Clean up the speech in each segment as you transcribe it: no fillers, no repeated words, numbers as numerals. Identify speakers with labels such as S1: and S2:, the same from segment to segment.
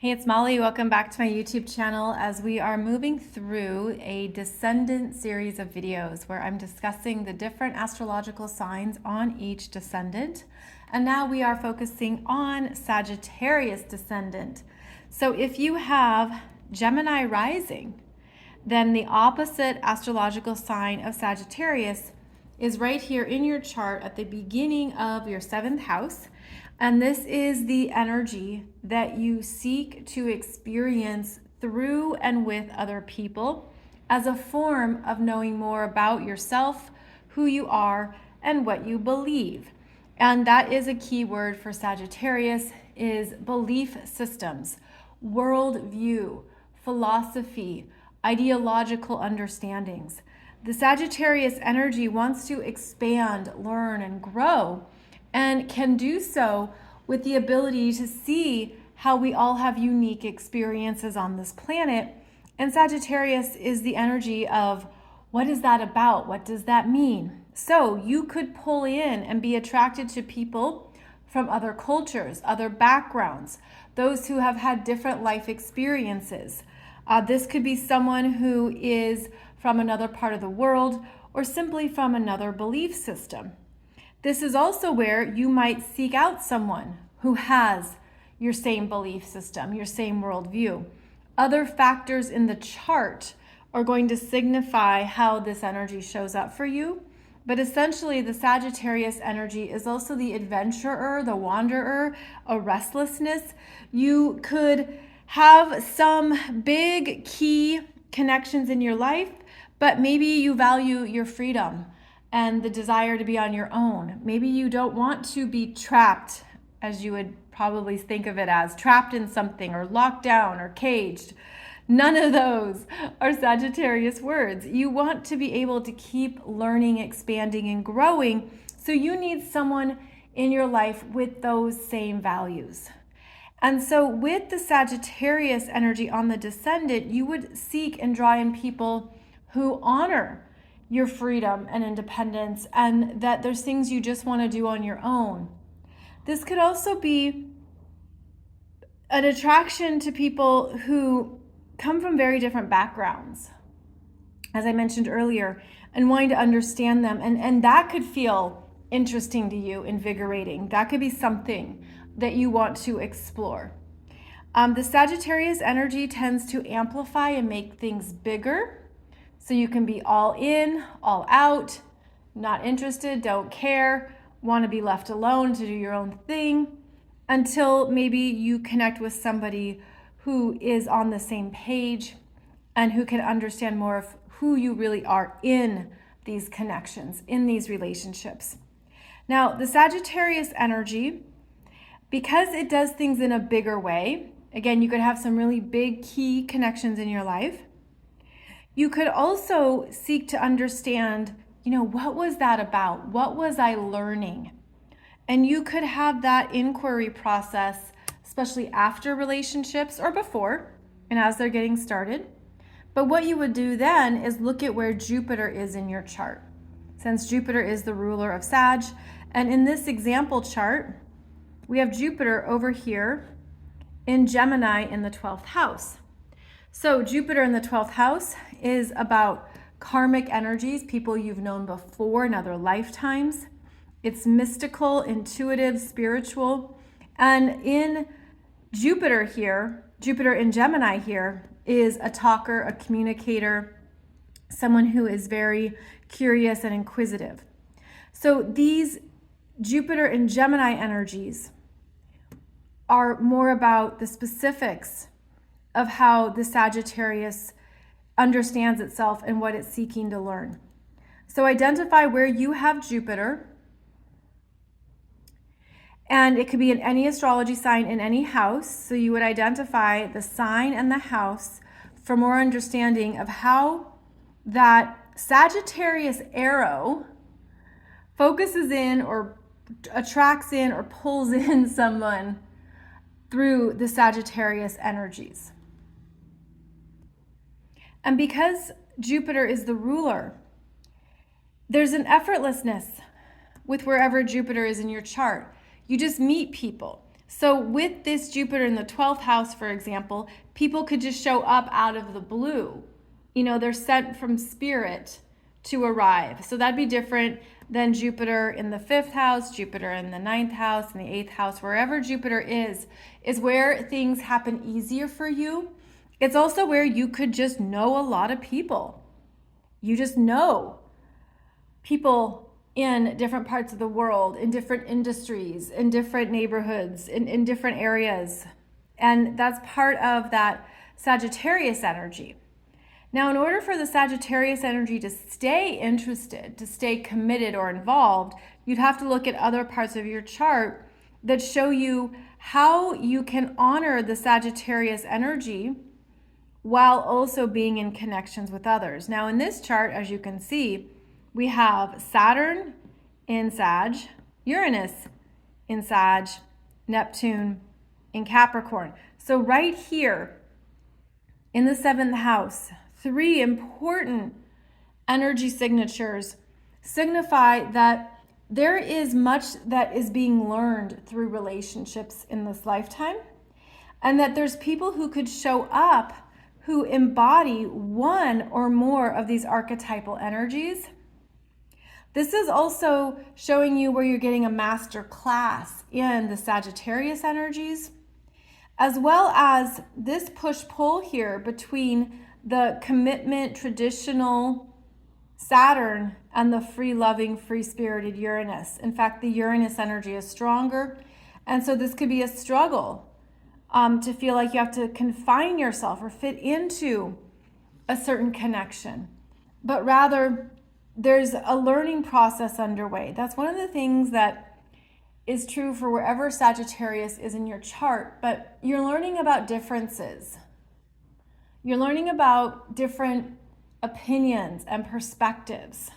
S1: Hey, it's Molly. Welcome back to my YouTube channel as we are moving through a Descendant series of videos where I'm discussing the different astrological signs on each Descendant. And now we are focusing on Sagittarius Descendant. So if you have Gemini Rising, then the opposite astrological sign of Sagittarius is right here in your chart at the beginning of your 7th house. And this is the energy that you seek to experience through and with other people as a form of knowing more about yourself, who you are, and what you believe. And that is a key word for Sagittarius is belief systems, worldview, philosophy, ideological understandings. The Sagittarius energy wants to expand, learn, and grow, and can do so with the ability to see how we all have unique experiences on this planet. And Sagittarius is the energy of what is that about? What does that mean? So you could pull in and be attracted to people from other cultures, other backgrounds, those who have had different life experiences. This could be someone who is from another part of the world or simply from another belief system. This is also where you might seek out someone who has your same belief system, your same worldview. Other factors in the chart are going to signify how this energy shows up for you. But essentially, the Sagittarius energy is also the adventurer, the wanderer, a restlessness. You could have some big key connections in your life, but maybe you value your freedom and the desire to be on your own. Maybe you don't want to be trapped, as you would probably think of it as, trapped in something or locked down or caged. None of those are Sagittarius words. You want to be able to keep learning, expanding, and growing. So you need someone in your life with those same values. And so with the Sagittarius energy on the Descendant, you would seek and draw in people who honor your freedom and independence, and that there's things you just want to do on your own. This could also be an attraction to people who come from very different backgrounds, as I mentioned earlier, and wanting to understand them. And that could feel interesting to you, invigorating. That could be something that you want to explore. The Sagittarius energy tends to amplify and make things bigger. So you can be all in, all out, not interested, don't care, want to be left alone to do your own thing, until maybe you connect with somebody who is on the same page and who can understand more of who you really are in these connections, in these relationships. Now, the Sagittarius energy, because it does things in a bigger way, again, you could have some really big key connections in your life. You could also seek to understand, what was that about? What was I learning? And you could have that inquiry process, especially after relationships or before, and as they're getting started. But what you would do then is look at where Jupiter is in your chart, since Jupiter is the ruler of Sag. And in this example chart, we have Jupiter over here in Gemini in the 12th house. So Jupiter in the 12th house is about karmic energies, people you've known before in other lifetimes. It's mystical, intuitive, spiritual. And in Jupiter here, Jupiter in Gemini here is a talker, a communicator, someone who is very curious and inquisitive. So these Jupiter and Gemini energies are more about the specifics of how the Sagittarius understands itself and what it's seeking to learn. So identify where you have Jupiter, and it could be in any astrology sign in any house. So you would identify the sign and the house for more understanding of how that Sagittarius arrow focuses in or attracts in or pulls in someone through the Sagittarius energies. And because Jupiter is the ruler, there's an effortlessness with wherever Jupiter is in your chart. You just meet people. So with this Jupiter in the 12th house, for example, people could just show up out of the blue. They're sent from spirit to arrive. So that'd be different than Jupiter in the 5th house, Jupiter in the 9th house, and the 8th house. Wherever Jupiter is where things happen easier for you. It's also where you could just know a lot of people. You just know people in different parts of the world, in different industries, in different neighborhoods, in different areas. And that's part of that Sagittarius energy. Now, in order for the Sagittarius energy to stay interested, to stay committed or involved, you'd have to look at other parts of your chart that show you how you can honor the Sagittarius energy while also being in connections with others. Now, in this chart, as you can see, we have Saturn in Sag, Uranus in Sag, Neptune in Capricorn. So right here in the 7th house, 3 important energy signatures signify that there is much that is being learned through relationships in this lifetime, and that there's people who could show up who embody one or more of these archetypal energies. This is also showing you where you're getting a master class in the Sagittarius energies, as well as this push-pull here between the commitment, traditional Saturn and the free-loving, free-spirited Uranus. In fact, the Uranus energy is stronger, and so this could be a struggle to feel like you have to confine yourself or fit into a certain connection, but rather there's a learning process underway. That's one of the things that is true for wherever Sagittarius is in your chart, but you're learning about differences. You're learning about different opinions and perspectives.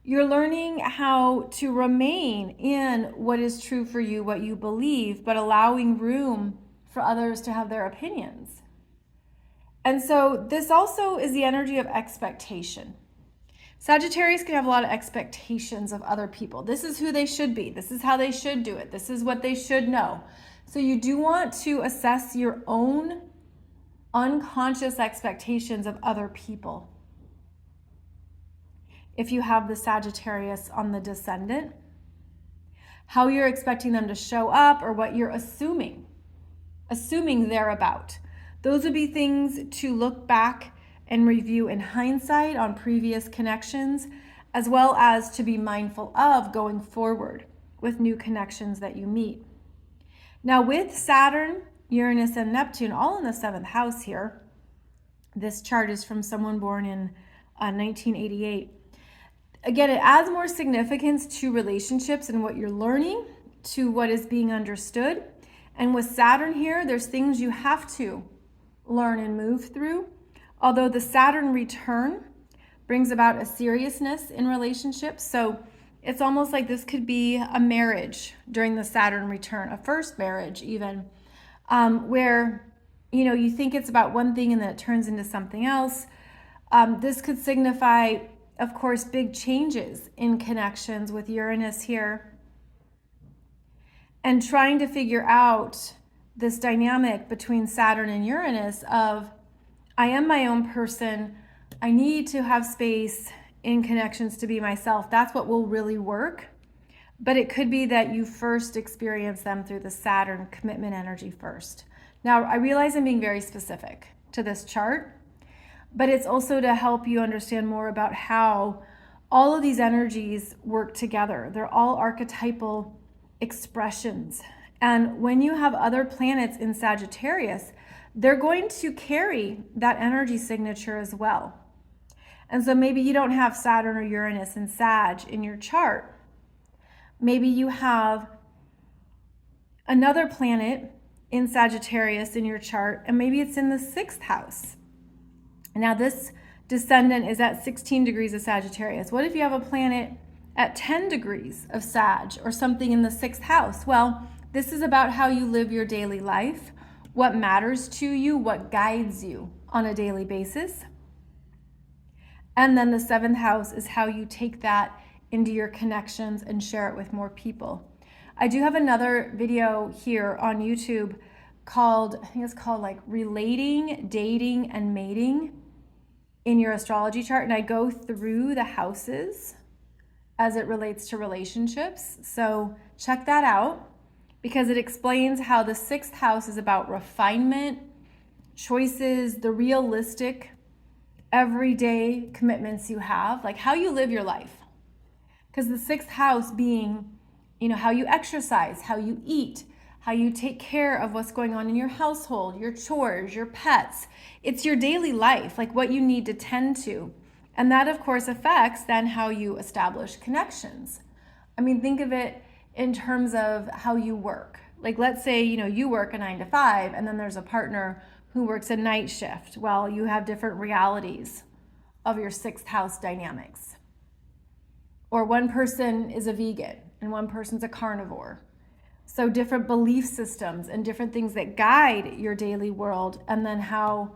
S1: You're learning how to remain in what is true for you, what you believe, but allowing room for others to have their opinions. And so this also is the energy of expectation. Sagittarius can have a lot of expectations of other people. This is who they should be. This is how they should do it. This is what they should know. So you do want to assess your own unconscious expectations of other people. If you have the Sagittarius on the Descendant, how you're expecting them to show up or what you're assuming they're about. Those would be things to look back and review in hindsight on previous connections, as well as to be mindful of going forward with new connections that you meet. Now, with Saturn, Uranus, and Neptune all in the 7th house here, this chart is from someone born in 1988. Again, it adds more significance to relationships and what you're learning, to what is being understood. And with Saturn here, there's things you have to learn and move through. Although the Saturn return brings about a seriousness in relationships. So it's almost like this could be a marriage during the Saturn return, a first marriage even, where, you think it's about one thing and then it turns into something else. This could signify, of course, big changes in connections with Uranus here. And trying to figure out this dynamic between Saturn and Uranus of, I am my own person. I need to have space in connections to be myself. That's what will really work. But it could be that you first experience them through the Saturn commitment energy first. Now, I realize I'm being very specific to this chart, but it's also to help you understand more about how all of these energies work together. They're all archetypal expressions. And when you have other planets in Sagittarius, they're going to carry that energy signature as well. And so maybe you don't have Saturn or Uranus and Sag in your chart. Maybe you have another planet in Sagittarius in your chart, and maybe it's in the 6th house. Now this Descendant is at 16 degrees of Sagittarius. What if you have a planet at 10 degrees of Sag or something in the 6th house? Well, this is about how you live your daily life, what matters to you, what guides you on a daily basis. And then the 7th house is how you take that into your connections and share it with more people. I do have another video here on YouTube called, I think it's called like Relating, Dating, and Mating in your astrology chart. And I go through the houses as it relates to relationships. So check that out because it explains how the 6th house is about refinement, choices, the realistic, everyday commitments you have, like how you live your life. Because the 6th house being, how you exercise, how you eat, how you take care of what's going on in your household, your chores, your pets. It's your daily life, like what you need to tend to. And that, of course, affects then how you establish connections. I mean, think of it in terms of how you work. Like, let's say, you work a 9 to 5, and then there's a partner who works a night shift. Well, you have different realities of your 6th house dynamics. Or one person is a vegan and one person's a carnivore. So different belief systems and different things that guide your daily world, and then how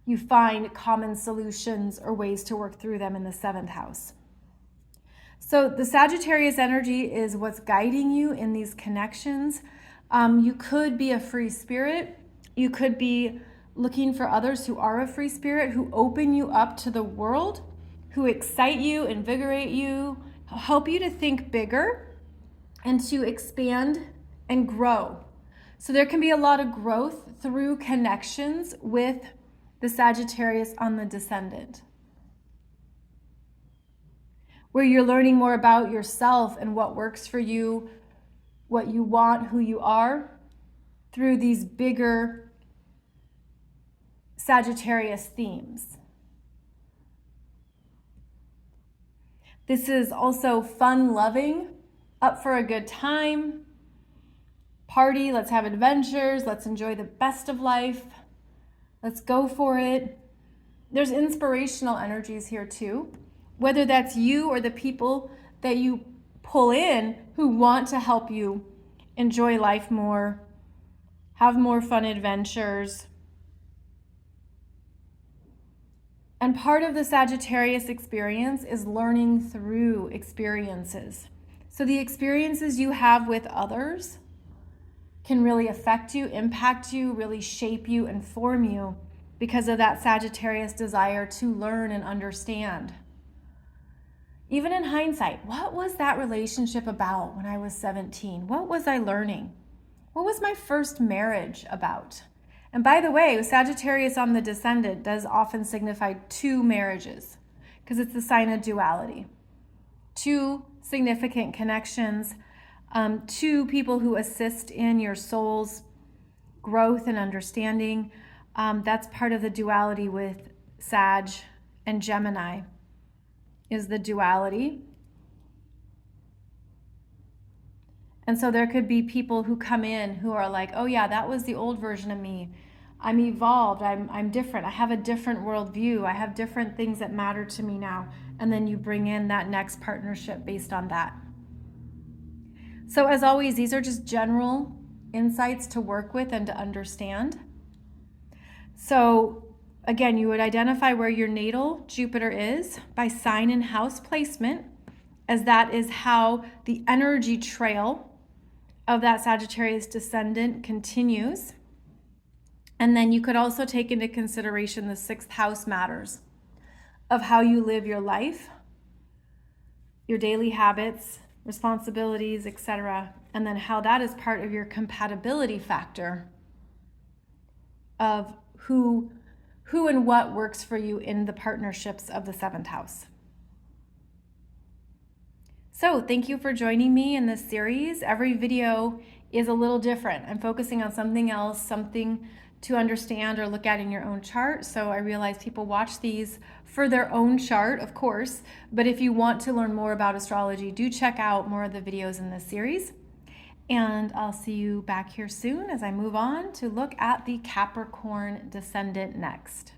S1: you find common solutions or ways to work through them in the 7th house. So the Sagittarius energy is what's guiding you in these connections. You could be a free spirit. You could be looking for others who are a free spirit, who open you up to the world, who excite you, invigorate you, help you to think bigger and to expand and grow. So there can be a lot of growth through connections with the Sagittarius on the Descendant, where you're learning more about yourself and what works for you, what you want, who you are, through these bigger Sagittarius themes. This is also fun loving, up for a good time, party, let's have adventures, let's enjoy the best of life, let's go for it. There's inspirational energies here too, whether that's you or the people that you pull in who want to help you enjoy life more, have more fun adventures. And part of the Sagittarius experience is learning through experiences. So the experiences you have with others can really affect you, impact you, really shape you, and form you because of that Sagittarius desire to learn and understand. Even in hindsight, what was that relationship about when I was 17? What was I learning? What was my first marriage about? And by the way, Sagittarius on the Descendant does often signify 2 marriages because it's the sign of duality. 2 significant connections, 2 people who assist in your soul's growth and understanding. That's part of the duality with Sag and Gemini, is the duality. And so there could be people who come in who are like, oh yeah, that was the old version of me. I'm evolved, I'm different. I have a different worldview. I have different things that matter to me now. And then you bring in that next partnership based on that. So as always, these are just general insights to work with and to understand. So again, you would identify where your natal Jupiter is by sign and house placement, as that is how the energy trail of that Sagittarius Descendant continues. And then you could also take into consideration the 6th house matters of how you live your life, your daily habits, responsibilities, etc. And then how that is part of your compatibility factor of who and what works for you in the partnerships of the 7th house. So thank you for joining me in this series. Every video is a little different. I'm focusing on something else, something to understand or look at in your own chart. So I realize people watch these for their own chart, of course, but if you want to learn more about astrology, do check out more of the videos in this series. And I'll see you back here soon as I move on to look at the Capricorn Descendant next.